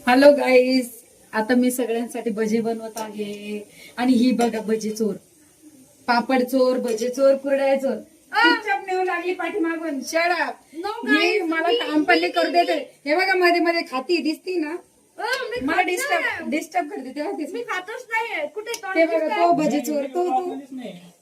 Hello गाईस, आता मी सगळ्यांसाठी भजी बनवत आहे. आणि ही बघा भजी चोर, पापड चोर, भजी चोर, कुरड्या चोर. चुपचाप नेऊ लागली पाठीमागून. शराब ही मला काम पण नाही करू देते. हे बघा मध्ये मध्ये खाती दिसती ना, मला डिस्टर्ब करते तेव्हा मी खातच नाही. कुठे ते बघा तो भजी चोर, तो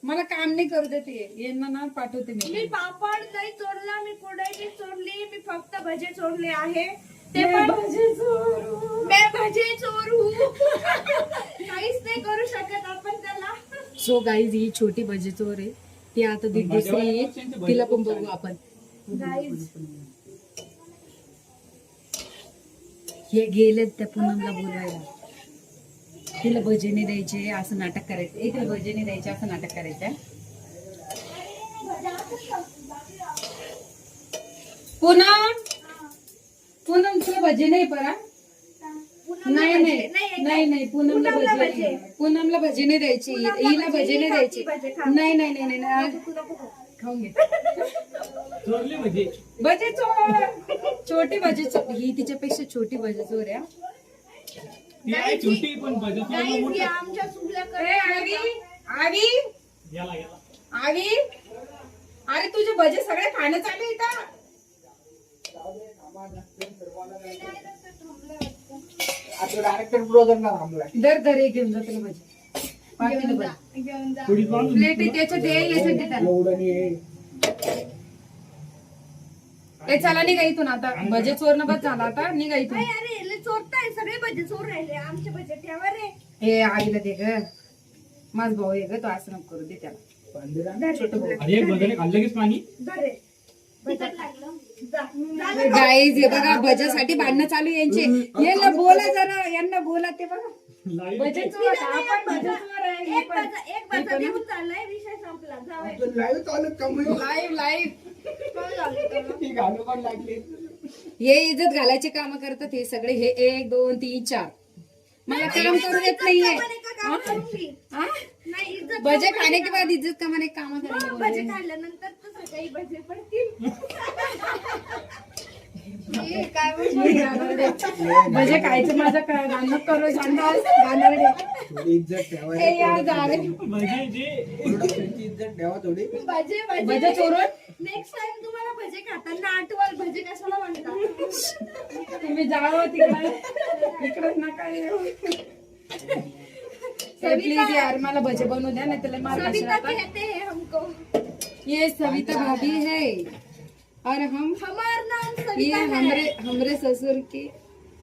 मला काम नाही करू देते. यांना ना पाठवते मी पापड नाही चोरला, मी कुरडई नाही चोरली, मी फक्त भजे चोरले आहे. ते मैं पण भजी चोरू. मैं भजे चोरू. काहीच नाही करू शकत आपण त्याला. सो गाईज ही छोटी भजी चोर आहे. ती आता दुसरी येईल, तिला पण बघू आपण. गाईज हे गेले त्या पूनमला बोलवायला. तिला भजनी द्यायचे असं नाटक करायचं. तिला भजनी द्यायचे असं नाटक करायचं. पूनम तुला भजी नाही परा. नाही नाही नाही नाही पूनमला भजी, पूनमला भजी नाही द्यायची, हिला भजी नाही द्यायची. नाही नाही नाही नाही खाऊन घे. भजी चोर, छोटी भजी चोर. ही तिच्यापेक्षा छोटी भजी चोर आहे. आमच्या चुकल्याकडे अरे तुझे भजे सगळे खाणं चालू इथं. दर दर एक घेऊन जा तुला भजी. प्लेट त्याच्यात ते चला निघा इथून आता. भजे चोरणं बस झाला आता. निघा इथून. अरे चोरताय सगळे भजे चोर राहिले. आमचे भजे ठेवा रे. हे आईला दे ग, माझ भाऊ आहे ग, तो असं नको करू दे त्याला. गाईज हे बघा भज्यासाठी भांडणं चालू यांचे. यांना बोला जरा, यांना बोला. ते बघा भजे चोर, आपण भजे चोर आहे. एक भजा देऊन चाललाय, विषय संपला. लाईव्ह हे इज्जत घालायचे काम करतात हे सगळे. हे 1 2 3 4 मला काम करू देत नाहीये. भजे खाने के बाद इज्जत कमाने काम भजे खाल्ल्यानंतर तर सकाळी भजे पडतील. भजे खायचं माझं गाणं करू भजे चोरून. नेक्स्ट टाइम तुम्हाला भजे खाताना आठवाल भजे कशाला म्हणतात. तुम्ही जावं तिकडे, इकडे नका येऊ. प्लीज यार मला भजे बनवू द्या, नाही तर सविता कहते हैं हमको. ये सविता भाभी है और हम हमारा नाम ये सविता है. हमरे ससुर के